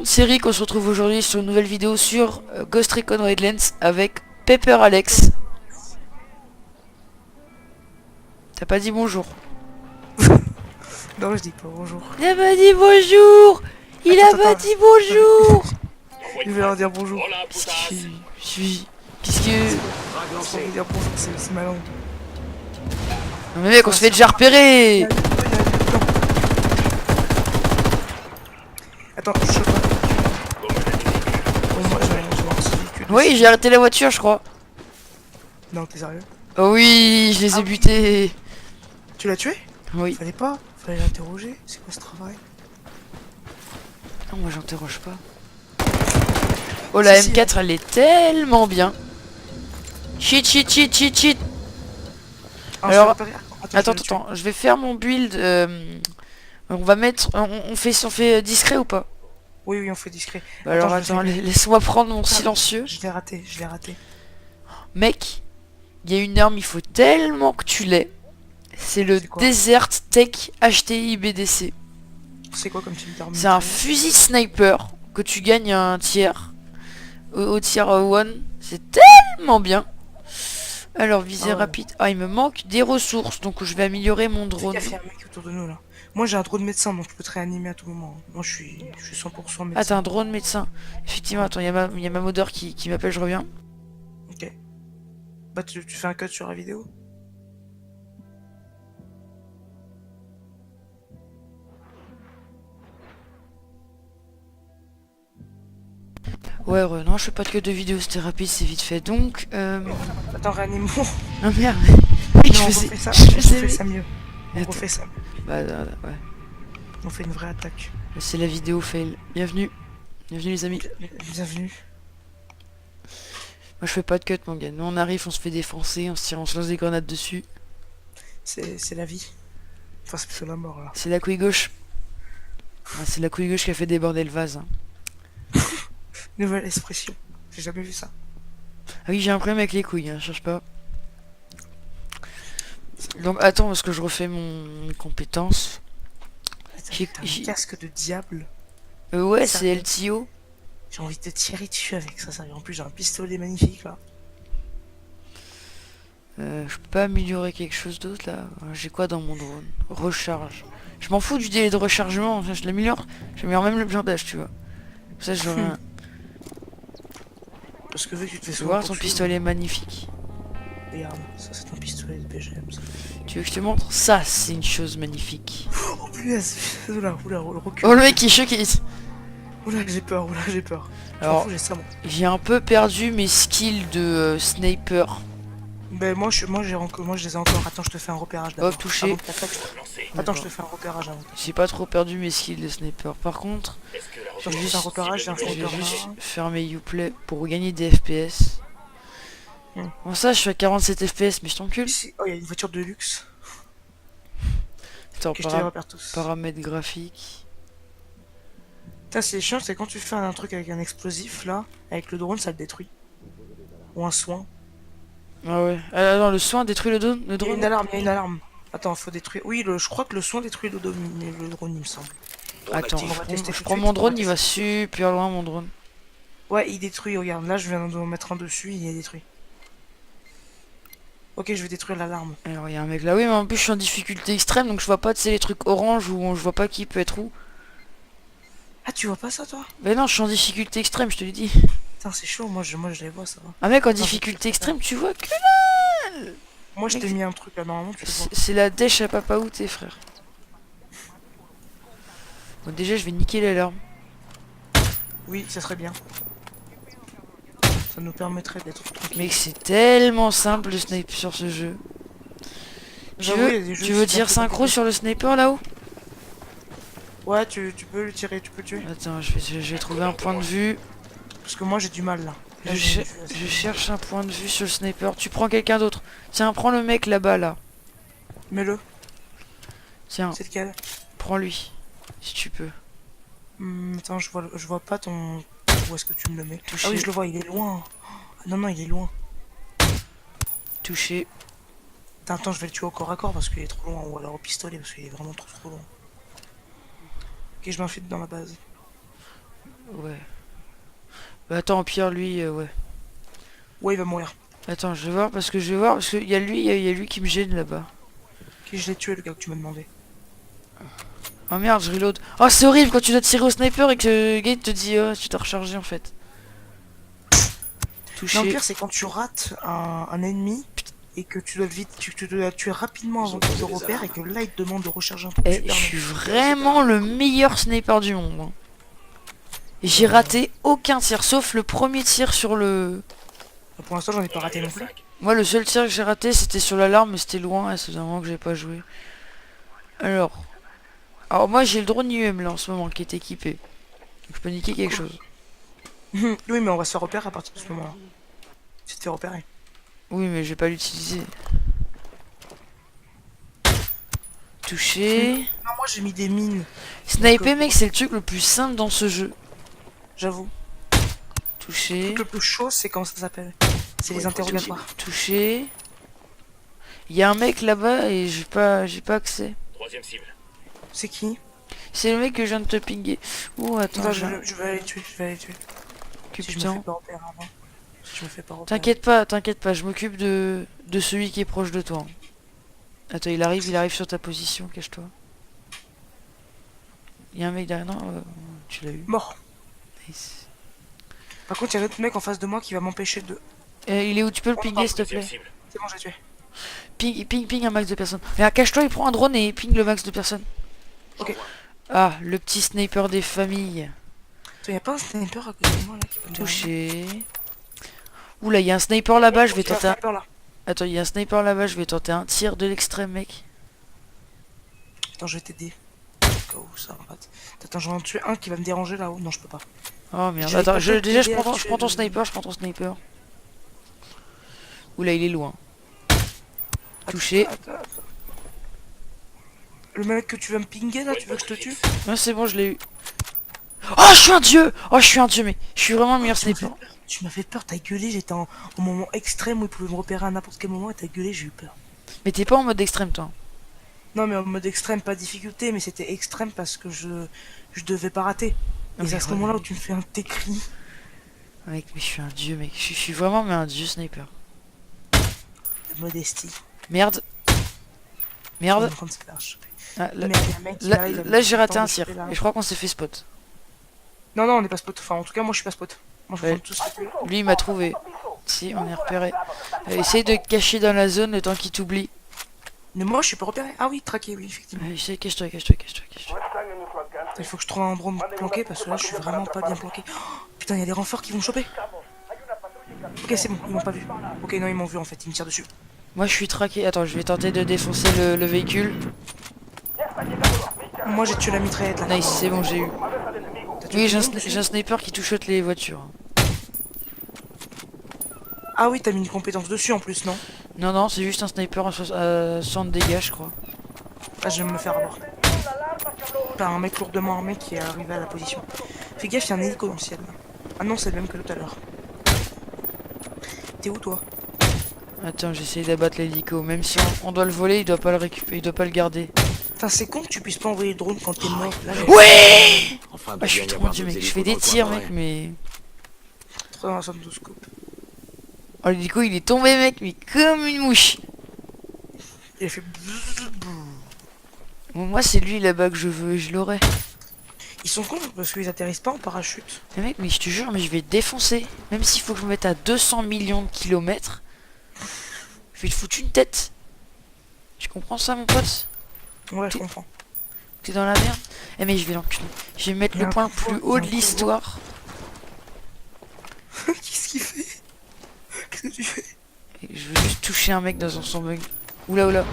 C'est Rick, on se retrouve aujourd'hui sur une nouvelle vidéo sur Ghost Recon Wildlands avec Pepper Alex. T'as pas dit bonjour? Non, je dis pas bonjour. Il a pas dit bonjour. Il a pas dit bonjour. Je vais leur dire bonjour. Qu'est-ce qu'il fait? Qu'est-ce que... Sans vous dire bonjour, c'est ma langue. Non mais mec, on se fait déjà repérer. Attends, je sais pas. Bon, moi, je vais voir ce véhicule. Oui, j'ai arrêté la voiture, je crois. Non, t'es sérieux? Oh oui, je les ai butés. Tu l'as tué? Oui. Fallait pas. Fallait l'interroger. C'est quoi ce travail? Non, moi j'interroge pas. Oh, la Si, M4, elle est tellement bien. Cheat, cheat, cheat, cheat, cheat. Alors, attends, je vais faire mon build. On va mettre... On fait discret ou pas? Oui, on fait discret. Bah alors attends, laisse-moi prendre mon silencieux. Je l'ai raté. Mec, il y a une arme, il faut tellement que tu l'aies. C'est le Desert Tech HTI BDC. C'est quoi comme type d'arme? C'est un fusil sniper que tu gagnes un tiers. Au tiers 1. C'est tellement bien. Alors, visée rapide. Ah, il me manque des ressources, donc je vais améliorer mon drone. Il y a un mec autour de nous là. Moi j'ai un drone médecin donc je peux te réanimer à tout moment. Moi je suis 100% médecin. Ah, t'as un drone médecin. Effectivement, attends, il y a ma modeur qui m'appelle, je reviens. Ok. Bah tu fais un cut sur la vidéo? Ouais, non, je fais pas de que de vidéos, c'était rapide, c'est vite fait. Donc, Attends, réanime-moi. Ah merde. Non, on refait ça mieux. On refait ça. Bah, ouais. On fait une vraie attaque. C'est la vidéo fail. Bienvenue. Bienvenue les amis. Bienvenue. Moi je fais pas de cut mon gars. Nous on arrive, on se fait défoncer, on se lance des grenades dessus. C'est la vie. Enfin c'est plutôt la mort là. C'est la couille gauche. Ah, c'est la couille gauche qui a fait déborder le vase. Hein. Nouvelle expression. J'ai jamais vu ça. Ah oui, j'ai un problème avec les couilles, hein, cherche pas. Donc attends parce que je refais mes compétences. J'ai un casque de diable. Ouais, c'est LTO. J'ai envie de te tirer dessus avec ça. En plus j'ai un pistolet magnifique là. Je peux pas améliorer quelque chose d'autre là. J'ai quoi dans mon drone? Recharge. Je m'en fous du délai de rechargement, je l'améliore. J'améliore même le blindage, tu vois. Ça j'aurais un... Parce que vu que tu te fais souvent ton pistolet magnifique. Regarde, ça c'est ton pistolet de BGM. Ça. Tu veux que je te montre? Ça c'est une chose magnifique. Oh punaise. Oula, recule. Oh le mec qui est choqué. Oula j'ai peur. Alors j'ai un peu perdu mes skills de sniper. Ben moi je les ai encore. Attends, je te fais un repérage d'abord. Hop, touché. Attends, je te fais un repérage avant. J'ai pas trop perdu mes skills de sniper. Par contre, je vais juste faire mes Uplay pour gagner des FPS. Bon ça, je suis à 47 FPS, mais je t'encule. Oh, il y a une voiture de luxe. Attends, paramètres graphiques. C'est chiant, c'est quand tu fais un truc avec un explosif là, avec le drone ça le détruit. Ou un soin. Ah ouais. Ah non, le soin détruit le drone. Il y a une alarme. Attends, faut détruire. Oui, je crois que le soin détruit le drone, il me semble. Attends, je prends mon drone, il va super loin mon drone. Ouais, il détruit, regarde, là je viens de mettre un dessus, il est détruit. Ok, je vais détruire l'alarme. Alors il y a un mec là, oui, mais en plus je suis en difficulté extrême, donc je vois pas, tu sais, les trucs orange où je vois pas qui peut être où. Ah, tu vois pas ça toi? Mais non, je suis en difficulté extrême, je te l'ai dit. Putain, c'est chaud, moi je les vois ça. Un mec en difficulté extrême, tu vois que dalle. Moi je t'ai mis un truc là, normalement tu vois. C'est la dèche à papa ou tes frères. Bon, déjà je vais niquer l'alarme. Oui, ça serait bien. Ça nous permettrait d'être tranquille. Mec, c'est tellement simple le sniper sur ce jeu. Tu veux dire synchro sur le sniper là-haut? Ouais, tu peux le tirer, tu peux le tuer. Attends, je vais trouver un point de vue. Parce que moi j'ai du mal là. Je cherche un point de vue sur le sniper. Tu prends quelqu'un d'autre. Tiens, prends le mec là-bas là. Mets-le. Tiens. C'est lequel? Prends lui. Si tu peux. Attends, je vois pas ton... Où est-ce que tu me le mets? Touché. Ah oui, je le vois, il est loin. Non, il est loin. Touché. Attends, je vais le tuer au corps à corps parce qu'il est trop loin. Ou alors au pistolet parce qu'il est vraiment trop loin. Ok, je m'infiltre dans la base. Ouais. Bah, attends, au pire, lui, ouais. Ouais, il va mourir. Attends, je vais voir, parce qu'il y a lui, il y a lui qui me gêne là-bas. Qui je l'ai tué, le gars que tu m'as demandé. Oh merde, je reload. Oh, c'est horrible quand tu dois tirer au sniper et que le gars te dit, oh, tu t'as rechargé en fait. Non, le Touché. pire, c'est quand tu rates un ennemi et que tu dois vite, tu dois tuer rapidement avant qu'il te repère et que là, il te demande de recharger un peu. Eh, je suis vraiment le meilleur sniper du monde. Hein. J'ai raté aucun tir, sauf le premier tir sur le... Pour l'instant, j'en ai pas raté non plus. Moi, le seul tir que j'ai raté, c'était sur l'alarme, mais c'était loin, et c'est un moment que j'ai pas joué. Alors moi, j'ai le drone UM là en ce moment qui est équipé. Donc, je peux niquer quelque chose. Oui, mais on va se faire repérer à partir de ce moment-là. Tu te fais repérer. Oui, mais je vais pas l'utiliser. Touché. Non, moi, j'ai mis des mines. Sniper, mec, c'est le truc le plus simple dans ce jeu. J'avoue. Touché. Le plus chaud, c'est comment ça s'appelle? C'est les interrogatoires. Touché. Il y a un mec là-bas et j'ai pas accès. Troisième cible. C'est qui? C'est le mec que je viens de te pinguer. Oh, attends, Attends, je vais aller tuer, je vais aller tuer. que Si je me fais putain. pas repérer avant. Si je me fais pas repérer. T'inquiète pas, je m'occupe de celui qui est proche de toi. Attends, il arrive sur ta position, cache-toi. Il y a un mec derrière, non, tu l'as eu. Mort. Nice. Par contre, il y a un autre mec en face de moi qui va m'empêcher de... Il est où? Tu peux le pinguer, s'il te plaît? Cible. C'est bon, j'ai tué. Ping un max de personnes. Mais cache-toi, il prend un drone et ping le max de personnes. Ok. Ah, le petit sniper des familles. Attends, y a pas un sniper à côté de moi là qui peut me déranger? Touché. Oula, il y a un sniper là-bas, je vais Il y a un tenter un... sniper là. Attends, il y a un sniper là-bas, je vais tenter un tir de l'extrême, mec. Attends, je vais t'aider. Au cas où ça rate. Attends, j'en ai tué un qui va me déranger là-haut. Non, je peux pas. Oh merde, J'avais attends, peut-être déjà je aidé à prends tuer ton le- sniper, je prends ton sniper. Oula, il est loin. Touché. Attends. Le mec que tu vas me pinguer là, tu veux que je te tue? Ah, c'est bon, je l'ai eu. Oh, je suis un dieu! Oh, je suis un dieu, mec. Je suis vraiment le meilleur sniper. Tu m'as fait peur, t'as gueulé, j'étais au moment extrême où il pouvait me repérer à n'importe quel moment et t'as gueulé, j'ai eu peur. Mais t'es pas en mode extrême, toi. Non mais en mode extrême, pas difficulté, mais c'était extrême parce que je devais pas rater. Ah, Et c'est à mais ce ouais. moment-là où tu me fais un tes cri. Mec, mais je suis un dieu, mec. Je suis vraiment mais un dieu sniper. De modestie. Merde. Merde. Quand c'est large. Ah, là, Merde, y a un mec qui est là, il avait là, j'ai le raté temps un de tir. choper là. Et je crois qu'on s'est fait spot. Non, non, on n'est pas spot. Enfin, en tout cas, moi je suis pas spot. Moi je Ouais. prends tous les... Lui, il m'a trouvé. Si, on est repéré. Essaye de te cacher dans la zone le temps qu'il t'oublie. Mais moi je suis pas repéré. Ah oui, traqué, oui, effectivement. Essaye, cache-toi. Attends, il faut que je trouve un endroit où me planquer parce que là je suis vraiment pas bien planqué. Oh, putain, il y a des renforts qui vont me choper. Ok, c'est bon, ils m'ont pas vu. Ok, non, ils m'ont vu en fait, ils me tirent dessus. Moi, je suis traqué. Attends, je vais tenter de défoncer le véhicule. Moi j'ai tué la mitraillette là. Nice, c'est bon, j'ai eu. T'as tué Oui, tout le monde dessus j'ai un sniper qui touche les voitures. Ah oui, t'as mis une compétence dessus en plus, non? Non, c'est juste un sniper à 60 dégâts, je crois. Ah, je vais me faire avoir. T'as un mec lourdement armé qui est arrivé à la position. Fais gaffe, il y a un hélico dans le ciel. Ah non, c'est le même que tout à l'heure. T'es où toi? Attends, j'essaie d'abattre l'hélico. Même si on doit le voler, il doit pas le récupérer, il doit pas le garder. Putain, c'est con que tu puisses pas envoyer le drone quand t'es mort. Là, Ouais! Enfin, Ah, je suis trop dieu, mec. Je fais des tirs, mec, mais... trop dans la sondoscope. Oh, l'hélico, il est tombé, mec, mais comme une mouche. Il a fait... Bon, moi, c'est lui là-bas que je veux, et je l'aurai. Ils sont cons parce qu'ils atterrissent pas en parachute. Mais mec, mais je te jure, mais je vais te défoncer. Même s'il faut que je me mette à 200 millions de kilomètres, je vais te foutre une tête. Tu comprends ça, mon pote? Ouais, je comprends. T'es dans la merde? Eh, mais je vais l'enculer. Je vais mettre Il y a le un point le convoi, plus il y a haut un de convoi. l'histoire. Qu'est-ce qu'il fait? Qu'est-ce que tu fais? Et je veux juste toucher un mec dans son bug. Oula.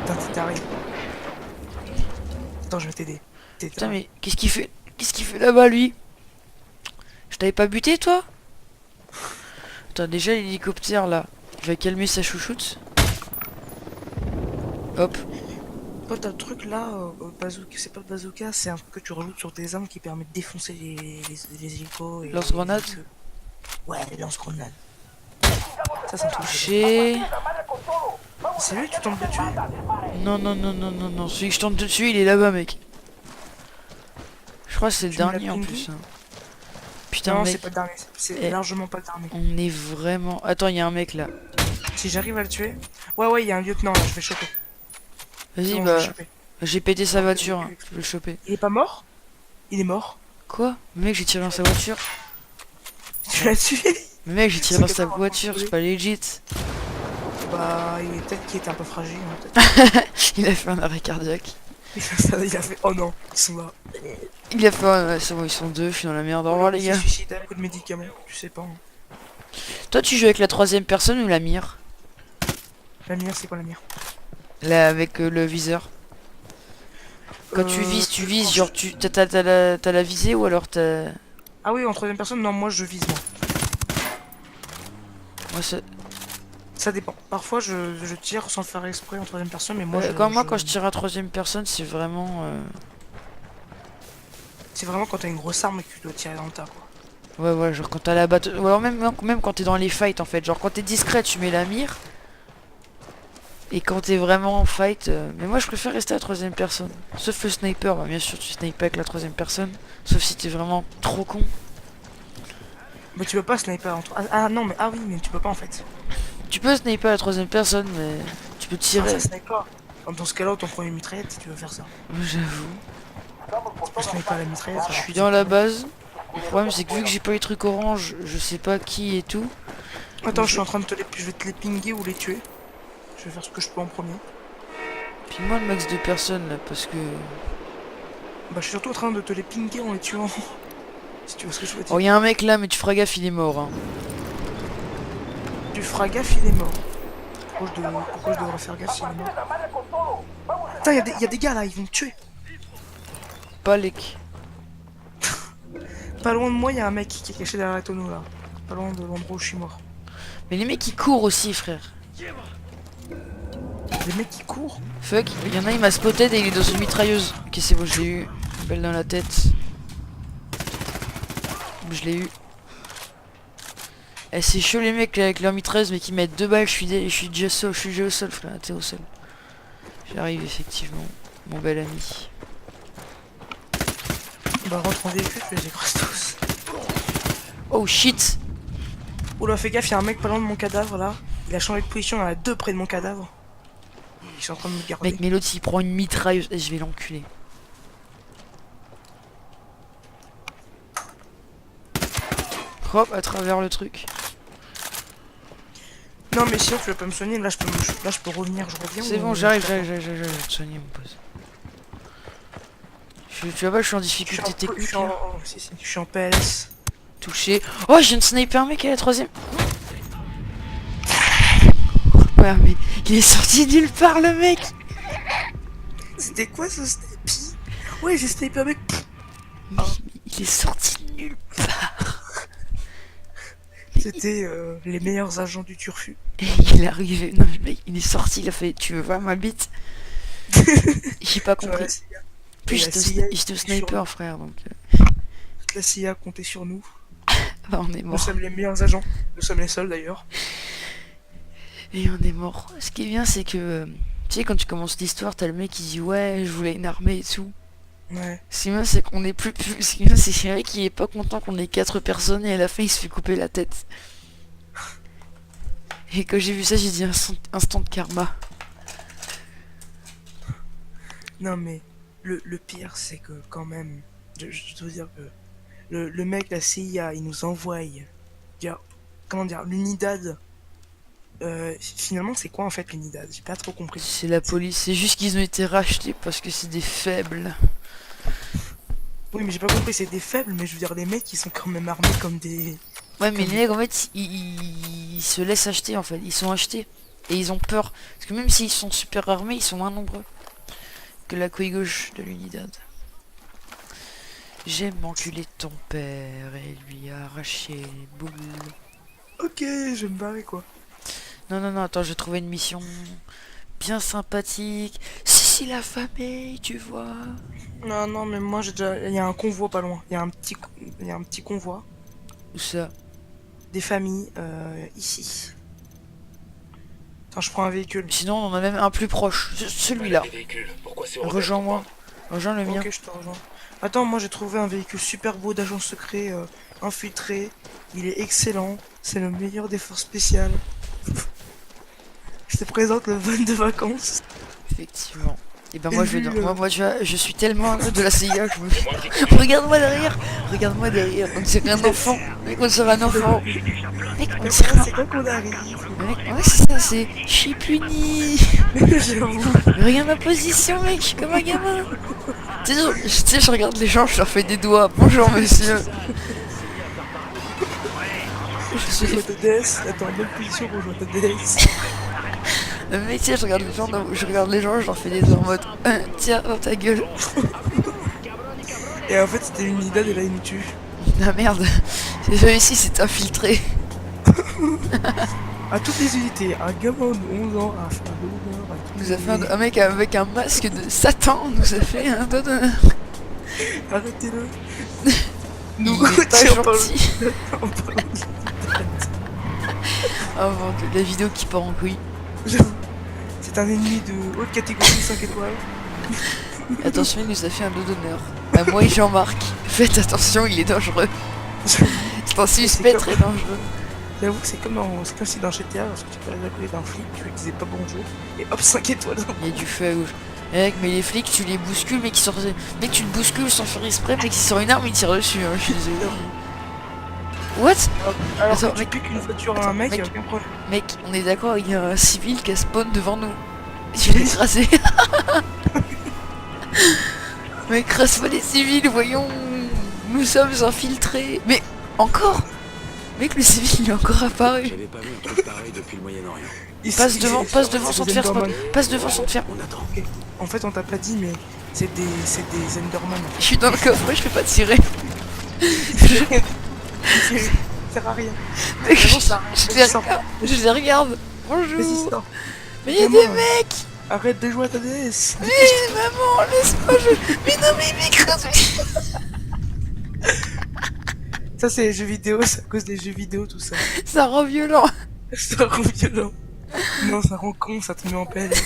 Putain, t'es taré. Attends, je vais t'aider. T'es Putain, taré. mais qu'est-ce qu'il fait? Qu'est-ce qu'il fait là-bas, lui? Je t'avais pas buté, toi? Attends, déjà, l'hélicoptère, là, il va calmer sa chouchoute. Hop. Toi, t'as le truc là, bazooka, c'est pas le bazooka, c'est un truc que tu rajoutes sur tes armes qui permet de défoncer les hélicos et... Lance-grenade. Ouais, les lance-grenades. Ça, c'est un truc. Touché. C'est lui que tu tentes de tuer? Non. Celui que je tente dessus, il est là-bas, mec. Je crois que c'est le Tu me l'as dernier en pingé plus. Hein. Putain, Non, mec. c'est pas le dernier. C'est Eh. largement pas le dernier. On est vraiment... Attends, il y a un mec là. Si j'arrive à le tuer... Ouais, il y a un lieutenant là, je vais choper. C'est Vas-y, bon, je vais bah... choper. J'ai pété sa Ok, voiture, ok, hein. ok. Je vais le choper. Il est pas mort? Il est mort. Quoi? Mais mec, j'ai tiré dans sa voiture. Tu l'as tué? Mais mec, j'ai tiré C'est dans sa quelqu'un voiture, m'a c'est pas legit. Bah, il est peut-être qu'il était un peu fragile. Hein, peut-être. Il a fait un arrêt cardiaque. Il a fait... Oh non, ils sont là. Il a fait un... ouais, c'est bon, ils sont deux, je suis dans la merde. Au revoir les Il gars. s'est suicidé à coup de médicaments. Je sais pas. Hein. Toi, tu joues avec la troisième personne ou la mire? La mire, c'est quoi la mire? Là, avec le viseur. Quand tu vises, genre t'as la visée ou alors t'as... Ah oui, en troisième personne, non, moi je vise moi. Moi, Ça dépend. Parfois je tire sans le faire exprès en troisième personne, mais moi quand je tire à troisième personne, c'est vraiment... C'est vraiment quand t'as une grosse arme et que tu dois tirer dans le tas, quoi. Ouais, genre quand t'as la batte... Ou alors même quand t'es dans les fights, en fait. Genre quand t'es discret, tu mets la mire. Et quand t'es vraiment en fight... Mais moi, je préfère rester à troisième personne. Sauf le sniper, bah, bien sûr, tu snipes avec la troisième personne. Sauf si t'es vraiment trop con. Mais tu peux pas sniper en ah non, mais ah oui, mais tu peux pas en fait. Tu peux sniper à la troisième personne, mais tu peux Ah, tirer. ça sniper. Dans ce cas-là, ton premier mitraillette, tu veux faire ça. J'avoue. Tu peux sniper à la mitraillette. Je suis dans la base. Le problème, c'est que vu que j'ai pas les trucs orange, je sais pas qui et tout. Attends, je suis en train de je vais te les pinguer ou les tuer. Je vais faire ce que je peux en premier. Puis moi, le max de personnes là, parce que... Bah, je suis surtout en train de te les pinguer en les tuant. Si tu vois ce que je veux dire. Oh, y a un mec là, mais tu feras gaffe, il est mort. Hein. Tu feras gaffe, il est mort. Pourquoi je devrais faire gaffe s'il est mort? Putain, y a des gars là, ils vont me tuer. Palek. Pas loin de moi, y a un mec qui est caché derrière la tonneau là. Pas loin de l'endroit où je suis mort. Mais les mecs, ils courent aussi, frère. Des mecs qui courent. Fuck, il y en a, il m'a spotted et il est dans une mitrailleuse. Ok, c'est bon, je l'ai eu. Une balle dans la tête. Je l'ai eu. Eh, c'est chaud les mecs avec leur mitrailleuse, mais qui mettent 2 balles, je suis déjà au sol, frère. T'es au sol. J'arrive, effectivement. Mon bel ami. Bah, rentre en véhicule, je les écrase tous. Oh shit! Oula, fais gaffe, y a un mec pas loin de mon cadavre là. Il a changé de position, il y en a deux près de mon cadavre. Ils sont en train de me garder. Mec, mais l'autre il prend une mitrailleuse. Et je vais l'enculer. Hop, à travers le truc. Non, mais sinon, tu veux pas me soigner. Là, je peux revenir, je reviens. C'est ou- bon, j'arrive, je vais te soigner, mon pote. Tu vois pas, je suis en Je suis difficulté technique. en... Là. je suis en PS. Touché. Oh, j'ai une sniper, un mec à la troisième. Ouais, mais il est sorti nulle part, le mec. C'était quoi ce snipe? Ouais, j'ai snipé un mec. Mais il est sorti nulle part. C'était les meilleurs agents du turfu. Et il est arrivé. Non, mais mec, il est sorti, il a fait. Tu veux voir ma bite? J'ai pas Genre, compris. la CIA, Puis la CIA j'étais sniper, frère, donc. toute la CIA comptait sur nous. Bah, on est Nous mort. sommes les meilleurs agents. Nous sommes les seuls d'ailleurs. Et on est mort. Ce qui est bien, c'est que. Tu sais, quand tu commences l'histoire, t'as le mec qui dit ouais, je voulais une armée et tout. Ouais. Ce qui est bien, c'est qu'on est plus. Ce qui est bien, c'est Chéri qui est pas content qu'on ait 4 personnes et à la fin, il se fait couper la tête. Et quand j'ai vu ça, j'ai dit instant de karma. Non mais le pire c'est que quand même, je dois dire que le mec, la CIA, il nous envoie, comment dire, l'unidad. Finalement c'est quoi en fait l'unidad? J'ai pas trop compris. C'est la police. C'est juste qu'ils ont été rachetés parce que c'est des faibles. Oui mais j'ai pas compris, c'est des faibles, mais je veux dire les mecs ils sont quand même armés comme des... Ouais, mais Comme- les mecs, en fait, ils se laissent acheter, en fait. Ils sont achetés. Et ils ont peur. Parce que même s'ils sont super armés, ils sont moins nombreux que la couille gauche de l'unidad. J'aime enculer ton père et lui arracher les boules. Ok, je vais me barrer quoi. Non, attends, j'ai trouvé une mission bien sympathique. Si, la famille, tu vois. Non mais moi j'ai déjà... Il y a un convoi pas loin, il y a un petit convoi. Où ça? Des familles ici. Attends, je prends un véhicule. Sinon, on en a même un plus proche. Celui-là. Rejoins-moi. Rejoins le mien. Ok, je te rejoins. Attends, moi j'ai trouvé un véhicule super beau d'agent secret infiltré. Il est excellent. C'est le meilleur des forces spéciales. Je te présente le van de vacances. Effectivement. Et ben Et moi je vais lui, dans... moi je suis tellement de la CIA, je me... Regarde-moi derrière. Regarde-moi derrière. On dirait un enfant. Mec, on dirait un enfant. Mec, on dirait un... C'est quand qu'on arrive? Mec, ouais, c'est ça, c'est... Je suis puni. J'avoue. Regarde ma position, mec, je suis comme un gamin. Tu sais, je regarde les gens, je leur fais des doigts. Bonjour, monsieur. Je Je suis... joue à TDS. Attends, bonne position pour jouer à TDS. Mec, tu sais, je regarde les gens, je leur fais des doigts en mode... tiens, dans ta gueule. Et en fait, c'était une idée et là, il nous tue. Ah merde. J'ai réussi, c'est infiltré. À toutes les unités, un gamin de 11 ans a fait un honneur à tous Nous a fait les- un mec avec un masque de Satan, nous a fait un doigt d'honneur. Arrêtez-le. Il Nous, est pas tiens, on parle- gentil. on parle- Oh mon dieu, la vidéo qui part en couille. J'avoue. C'est un ennemi de haute catégorie 5 étoiles. Attention, il nous a fait un doigt d'honneur. Moi et Jean-Marc, faites attention, il est dangereux. C'est un suspect comme- très dangereux. J'avoue que c'est comme si dans GTA, lorsque tu peux à côté d'un flic, tu lui disais pas bonjour, et hop, 5 étoiles. Il y a du feu à gauche. Mec, mais les flics, tu les bouscules, mec, mec, tu te bouscules sans faire exprès, mec, il sort une arme, il tire dessus, hein, je suis désolé. What? Alors Attends, que tu mec. piques une voiture à un mec, Mec. y'a aucun problème. Mec, on est d'accord, il y a un civil qui a spawn devant nous. Je vais l'écraser. Mais écrase pas les civils, voyons. Nous sommes infiltrés. Mais encore? Mec, le civil il est encore apparu. J'avais pas vu un truc pareil depuis le Moyen-Orient. Passe devant sans te faire Enderman. spawn. Passe devant sans te faire. On attend. En fait, on t'a pas dit, mais c'est des Enderman. Je suis dans le coffre, je fais pas tirer. Ça sert à rien. Mec, C'est bon, ça. je les regarde. Vas-y, Bonjour. sors. Mais il y a Gamin. des mecs. Arrête de jouer à ta DS. Mais maman, laisse-moi jouer. Mais non, mais m'écrase. Ça, c'est les jeux vidéo, c'est à cause des jeux vidéo, tout ça. Ça rend violent. Ça rend violent. Non, ça rend con, ça te met en PLS.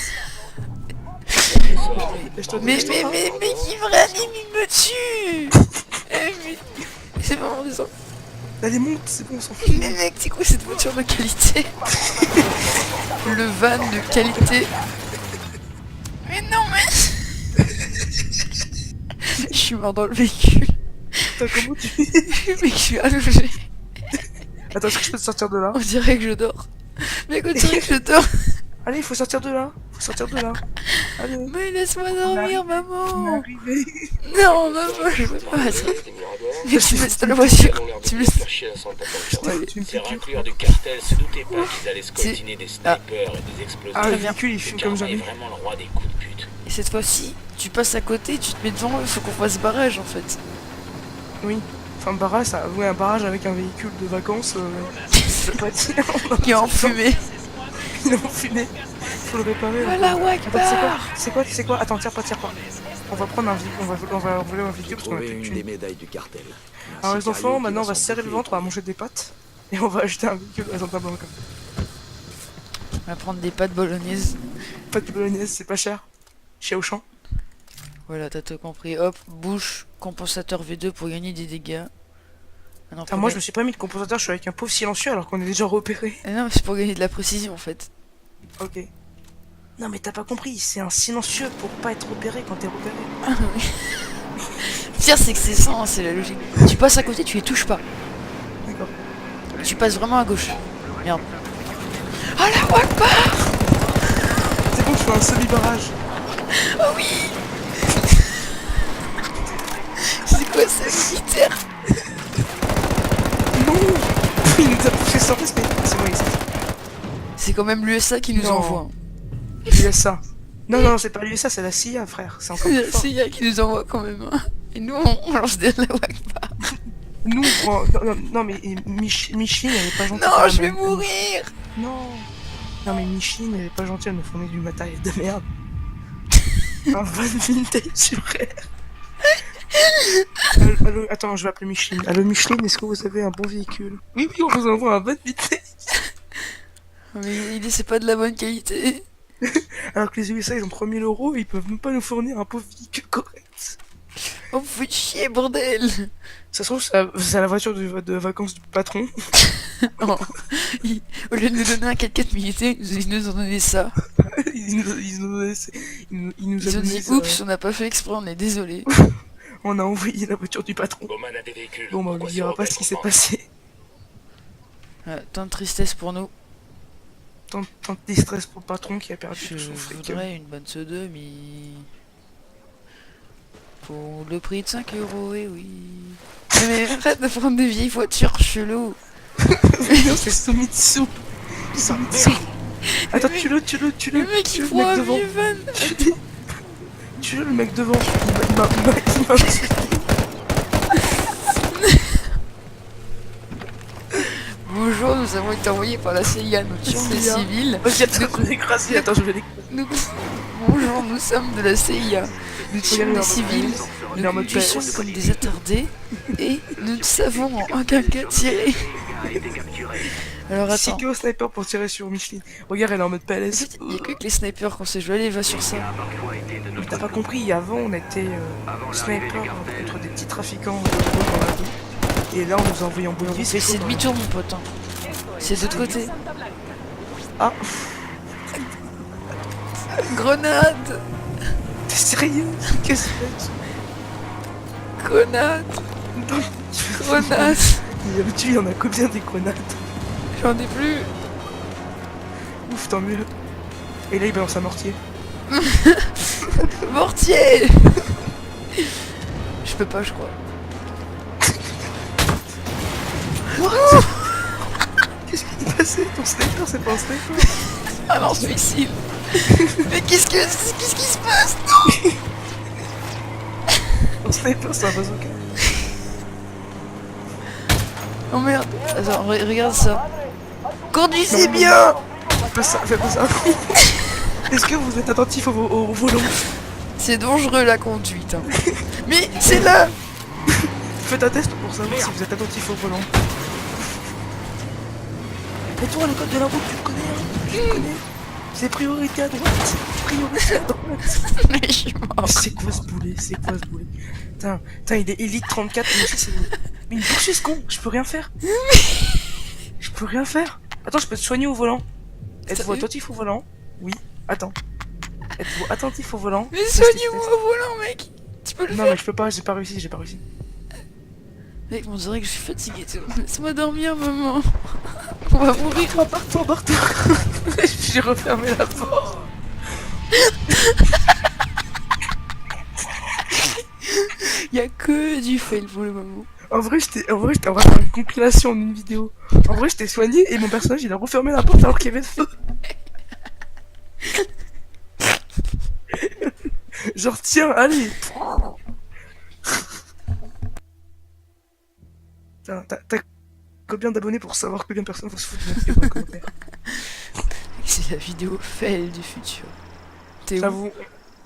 Mais qui réanime, il me tue. Mais c'est vraiment des enfants. Allez, monte, c'est bon, on s'en fout. Mais mec, c'est quoi cette voiture de qualité? Le van de qualité. Mais non, mais... Je suis mort dans le véhicule. Attends, comment tu... Mec, je suis allongé. Attends, est-ce que je peux te sortir de là? On dirait que je dors. Mec, on dirait que je dors. Allez, il faut sortir de là. Faut sortir de là. Allez, Mais laisse-moi dormir, on est maman. arrivé. Non, maman, je veux pas. Mais tu me laisses dans la voiture. Tu me laisses... Tu me Ces piques. raclures du cartel se doutaient pas qu'ils allaient scoltiner des snipers et des explosifs. Ah, le bien. véhicule, il Le fume comme karma est jamais. vraiment le roi des coups de pute. Et cette fois-ci, tu passes à côté, tu te mets devant eux, faut qu'on fasse barrage en fait. Oui. Enfin, barrage, ça. Ouais, un barrage avec un véhicule de vacances. Je peux pas dire. Qui est en fumée. Il est en fumée. Faut le réparer. Voilà, Attends, Wakbar. c'est quoi? Attends, tire pas. On va prendre un véhicule, on va voler un véhicule parce qu'on a Trouver plus de une thunes. des médailles du cartel. Merci, Alors les Cario, enfants, qui maintenant on va s'en se serrer le occuper. ventre, on va manger des pâtes. Et on va acheter un véhicule à Santa Blanca. On va prendre des pâtes bolognaises. Pâtes de bolognaise, c'est pas cher. Chez Auchan. Voilà, t'as tout compris. Hop, bouche, compensateur V2 pour gagner des dégâts. Ah non, Ah, moi je me suis pas mis de compensateur, je suis avec un pauvre silencieux alors qu'on est déjà repéré. non, mais c'est pour gagner de la précision en fait. Ok. Non mais t'as pas compris, c'est un silencieux pour pas être repéré quand t'es repéré. Le pire, c'est que c'est ça, hein, c'est la logique. Tu passes à côté, tu les touches pas. D'accord. Tu passes vraiment à gauche. Merde. Oh la Wakbar. C'est bon, je fais un semi-barrage. Oh oui. C'est quoi ce militaire? Non. Il nous a poussé sans respect. C'est bon, il C'est quand même l'USA qui nous Non. envoie. Hein. l'USA. Non, c'est pas l'USA, c'est la CIA, frère. C'est encore plus C'est fort. CIA qui nous envoie quand même. Hein. Et nous, on lance des la Wakbar. Nous, non, mais Micheline, elle est pas gentille. Non, je vais mourir. Non. Non, mais Micheline, elle est pas gentille, elle nous fournit du matériel de merde. Un van vintage sur Allô, attends, je vais appeler Micheline. Allô, Micheline, est-ce que vous avez un bon véhicule? Oui, on vous envoie un van vintage. Mais c'est pas de la bonne qualité. Alors que les USA, ils ont 3000 €, ils peuvent même pas nous fournir un pauvre véhicule correct. Oh, vous faites chier, bordel. Ça se trouve, c'est la voiture de vacances du patron. Oh. Au lieu de nous donner un 4x4 militaire, ils nous ont donné ça. Ils nous Ils a ont dit, donné oups, on n'a pas fait exprès, on est désolé. on a envoyé la voiture du patron. Bowman a des véhicules. Bon, bah, on lui dira pas ce qui s'est passé. Tant de tristesse pour nous. Tant de distress pour le patron qui a perdu Je tout son fric. voudrais une bonne sodomie. Pour le prix de 5 euros, et oui. Mais arrête de prendre des vieilles voitures cheloues. Non, c'est Soumitsu. Soumitsu. Attends, tue-le. Le mec il le prend un devant. vieux van. Tue-le, le mec devant. Il m'a insulté. Bonjour, nous avons été envoyés par la CIA, nous tuons des CIA. civils. Vas-y, attends, je vais l'écraser. Attends, je vais l'écraser. Nous... Bonjour, nous sommes de la CIA. Nous tuons Regarde, des civils, il est en nous mode tuons PS. comme des attardés, et nous ne savons en aucun cas tirer. Alors attends, Sicko au sniper pour tirer sur Micheline. Regarde, elle est en mode en PLS. fait, il n'y a que les snipers qu'on sait jouer, allez, va sur ça. Mais t'as pas compris, avant on était sniper contre des petits trafiquants de drogue dans la rue. Et là on nous a envoyé en On body. fait c'est demi-tour mon pote. Hein. C'est de l'autre côté. Ah, Grenade. t'es sérieux? Qu'est-ce que c'est? Grenade. Grenade. Il y en a combien des grenades? J'en ai plus. Ouf, tant mieux. Et là il balance un mortier. Mortier. Je peux pas, je crois. Qu'est-ce qui s'est passé? Ton sniper c'est pas un sniper? Alors suicide. Mais qu'est-ce qui se passe? Ton sniper c'est un bazooka. Oh merde. Attends, regarde ça. Conduisez bien. Fais pas ça. Est-ce que vous êtes attentif au volant? C'est dangereux la conduite. Hein. Mais c'est là. Faites un test pour savoir si vous êtes attentif au volant. Et toi, le code de la route, tu le connais, hein? Tu le connais. C'est priorité à droite. Priorité à droite. Mais je suis mort. C'est quoi ce boulet? C'est quoi ce boulet? Putain, il est Elite 34, mais aussi c'est... Mais il me poursuit ce con, je peux rien faire. Je peux rien faire. Attends, je peux te soigner au volant. Êtes-vous Sérieux? attentif au volant? Oui. Attends. Êtes-vous attentif au volant? Mais soignez-moi au volant, mec. Tu peux le Non, faire. mais je peux pas, j'ai pas réussi. Mec, on dirait que je suis fatigué. Laisse-moi dormir, maman. On va mourir. Barre-toi. J'ai refermé la porte. Y'a que du fail pour le moment. En vrai, j'étais en train de faire une compilation en une vidéo. En vrai, j'étais soigné et mon personnage il a refermé la porte alors qu'il y avait le feu. Genre, tiens, allez. T'as combien d'abonnés pour savoir combien de personnes vont se foutre de notre gueule dans les commentaires? C'est la vidéo fail du futur. T'es où? J'avoue.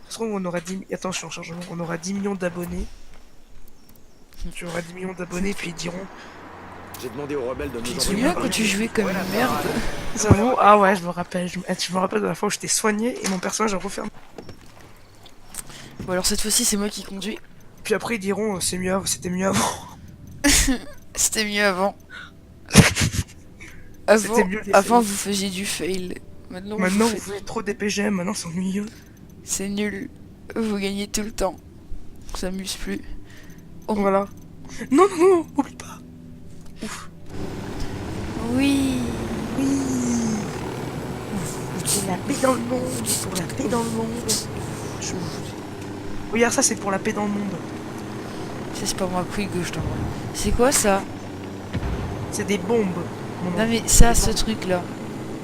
Ça se trouve, on aura 10... Attends, je suis en chargement. On aura 10 millions d'abonnés. Tu auras 10 millions d'abonnés, puis ils diront... J'ai demandé aux rebelles de nous Tu te envoyer souviens un quand tu jouais comme une merde? J'avoue, ah ouais, je me rappelle. Je me rappelle de la fois où j'étais soigné et mon personnage a refermé. Bon alors cette fois-ci c'est moi qui conduis. Puis après, ils diront, c'était mieux avant. C'était mieux avant. Avant, C'était mieux les avant fails. vous faisiez du fail. Maintenant, Maintenant, vous vous faites- faites trop des PGM, maintenant c'est ennuyeux. c'est nul. Vous gagnez tout le temps. On s'amuse plus. Oh. Voilà. Non, oublie pas. Oui. Oui. Pour la paix dans le monde, pour la paix dans le monde. Regarde, ça c'est pour la paix dans le monde. Ça c'est pas moi couille gauche t'envoie. C'est quoi ça? C'est des bombes. mon Non nom. mais ça, ce truc là.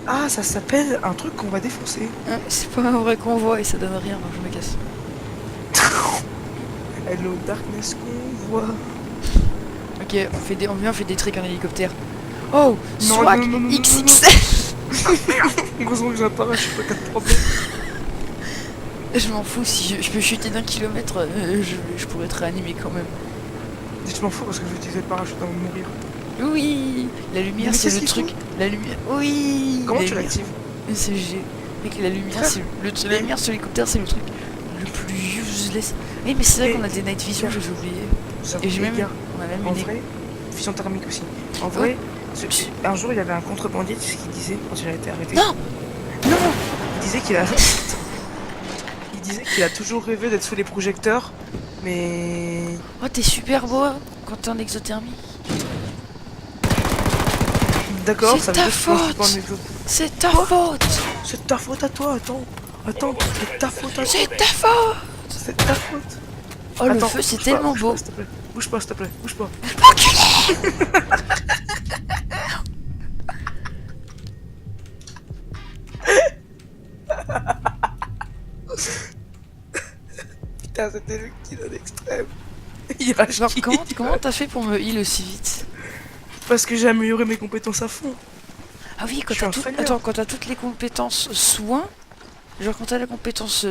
Ah, ça s'appelle un truc qu'on va défoncer. Hein, c'est pas un vrai convoi et ça donne rien donc je me casse. Hello Darkness qu'on voit. Ok, on vient, on fait des tricks en hélicoptère. Oh, Non, swag non, XXL. Heureusement que j'ai un parachute, pas de problème. Je m'en fous, si je peux chuter d'1 kilomètre, je pourrais te réanimer quand même. Je m'en fous parce que je vais utiliser le parachute avant de mourir. Oui, la lumière Mais c'est qu'est-ce le qu'il truc. La lumière, oui. Comment la tu lumière. l'actives? C'est G. Mec, la lumière, c'est la lumière sur l'hélicoptère, c'est le truc le plus useless. Oui, mais c'est vrai Et- qu'on a des night vision, j'ai oublié. Et j'ai Les même, gars, on a même en une. vrai, vision thermique aussi. En vrai, un jour il y avait un contrebandier, ce qu'il disait quand il a été arrêté. Non. Non, il disait qu'il a. Il disait qu'il a toujours rêvé d'être sous les projecteurs, mais. Oh, t'es super beau hein, quand t'es en exothermie. D'accord, C'est ça veut ta dire que je pense faute. pas en exo- C'est ta faute. C'est ta faute à toi, attends. Attends, c'est ta faute à toi. C'est ta faute. C'est ta faute. Oh, le Attends, feu, c'est bouge pas, tellement bouge beau. pas, s'il te plaît. Bouge pas, s'il te plaît, bouge pas. Putain, c'était le kill à l'extrême. Il rage Genre, qui comment t'as fait pour me heal aussi vite? Parce que j'ai amélioré mes compétences à fond. Ah oui, quand Je suis un t'as faileur. attends, quand t'as toutes les compétences soins, genre quand t'as la compétence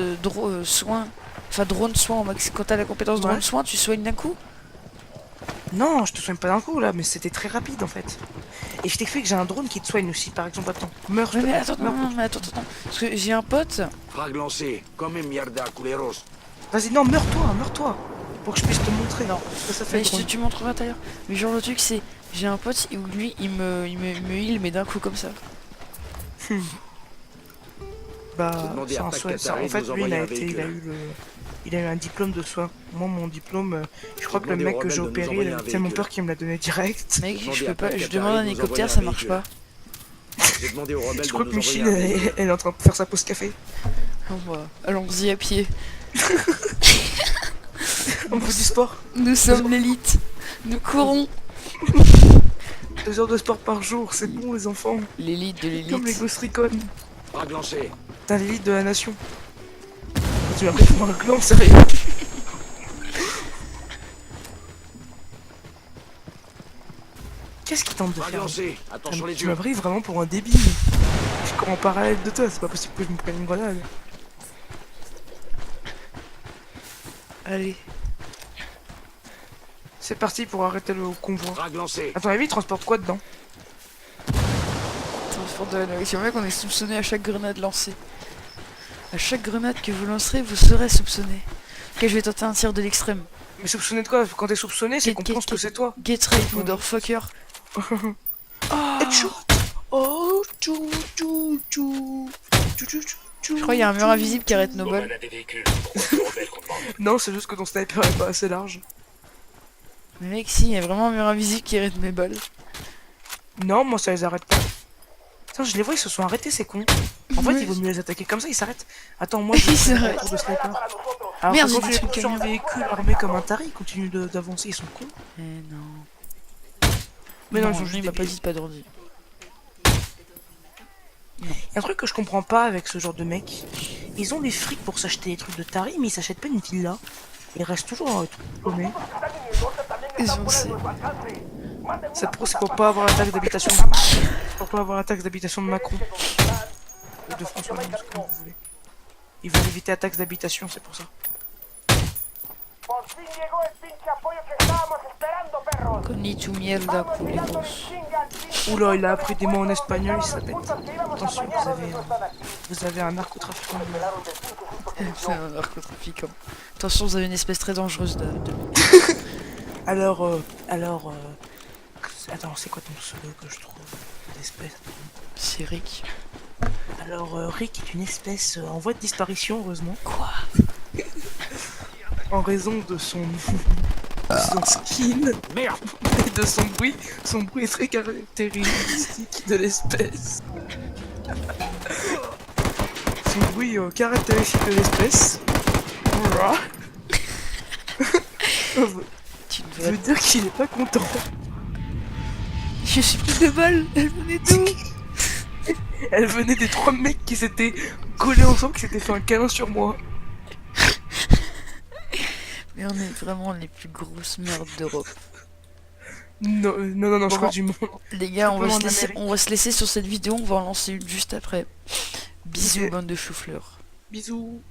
soin, enfin drone soin au max, quand t'as la compétence drone Ouais. soin, tu soignes d'un coup? Non, je te soigne pas d'un coup là, mais c'était très rapide en fait. Et je t'ai fait que j'ai un drone qui te soigne aussi, par exemple. Attends, meurs, Ouais, s'il te mais plaît. attends, Meurs. non, mais attends. Parce que j'ai un pote. Frag lancé, comme mierda, culeros. Vas-y, non, meurs-toi. Pour que je puisse te montrer. Non. Ça fait Mais le drone. tu montreras d'ailleurs. Mais genre le truc c'est, j'ai un pote où lui il me heal mais d'un coup comme ça. Bah, J'ai demandé c'est à un Pac soin. Qatari En fait, de nous lui, il a envoyer un été, véhicule. il a eu un diplôme de soin. Moi, mon diplôme, je crois que le demandé aux mec que j'ai rebelles de nous opéré, il envoyer a un eu tellement véhicule. peur qu'il me l'a donné direct. Mec, demandé je à peux pas, Pac je Qatari demande un de nous hélicoptère, envoyer ça un marche véhicule. pas. J'ai demandé aux rebelles Je de crois que nous envoyer Michine, un véhicule. elle est en train de faire sa pause café. Bon, bah, allons-y à pied. On fait du sport. Nous sommes l'élite. Nous courons. 2 heures de sport par jour, c'est bon les enfants. L'élite de Comme les l'élite. Ghost Recon. Frag lancé. T'as l'élite de la nation. Tu m'as pris pour un clan, sérieux. Qu'est-ce qui tente de Frag faire? lancé. Attention les Tu yeux. m'as pris vraiment pour un débile. Je cours en parallèle de toi, c'est pas possible que je me prenne une grenade. Allez. C'est parti pour arrêter le convoi. Frag lancé. À ton avis, il transporte quoi dedans? Transport de la nourriture. Mec, on est soupçonné à chaque grenade lancée. À chaque grenade que vous lancerez, vous serez soupçonné. Ok, je vais tenter un tir de l'extrême. Mais soupçonné de quoi? Quand t'es soupçonné, c'est qu'on Qu'est- pense que c'est toi. Get right, motherfucker. Headshot. Oh, tchou. Je crois qu'il y a un mur invisible qui arrête nos On balles. a des véhicules. C'est aux rebelles qu'on demande. Non, c'est juste que ton sniper est pas assez large. Mais mec, si, il y a vraiment un mur invisible qui arrête mes balles. Non, moi ça les arrête pas. Putain, je les vois, ils se sont arrêtés, c'est con. En fait, Ouais. il vaut mieux les attaquer comme ça, ils s'arrêtent. Attends, moi Ils je vais faire s'arrêtent. un tour de sniper. Alors, Merde, quand j'ai tu dit es sur un véhicule armé comme un taré, ils continuent d'avancer, ils sont cons. Eh non. Mais non, ils sont lui, juste il m'a pas débiles. dit de pas d'ordi. Il y a un truc que je comprends pas avec ce genre de mec. Ils ont les frics pour s'acheter des trucs de taré, mais ils s'achètent pas une villa. Ils restent toujours dans les trucs paumés. Ils ont c'est. C'est pour pas avoir la taxe d'habitation. C'est pour pas avoir la taxe d'habitation de Macron. Ou de François Hollande, comme vous voulez. Ils veulent éviter la taxe d'habitation, c'est pour ça. Con tu mierda, culeros. Oula, il a appris des mots en espagnol, il s'appelle. Attention, vous avez un narcotrafiquant. C'est un narcotrafiquant. Attention, vous avez une espèce très dangereuse de... Alors, attends, c'est quoi ton pseudo que je trouve d'espèce? C'est Rick. Alors, Rick est une espèce en voie de disparition, heureusement. Quoi? En raison de son skin Merde. et de son bruit. Son bruit est très caractéristique de l'espèce. Son bruit caractéristique de l'espèce. Tu ne veut dire qu'il est pas content. Je suis plus de balles. Elle venait d'où? Elle venait des 3 mecs qui s'étaient collés ensemble, qui s'étaient fait un câlin sur moi. Mais on est vraiment les plus grosses merdes d'Europe. Non, je crois du monde. Les gars, on va, Simplement se en laisser, Amérique. on va se laisser sur cette vidéo. On va en lancer une juste après. Bisous, Ok. bande de chou-fleurs. Bisous.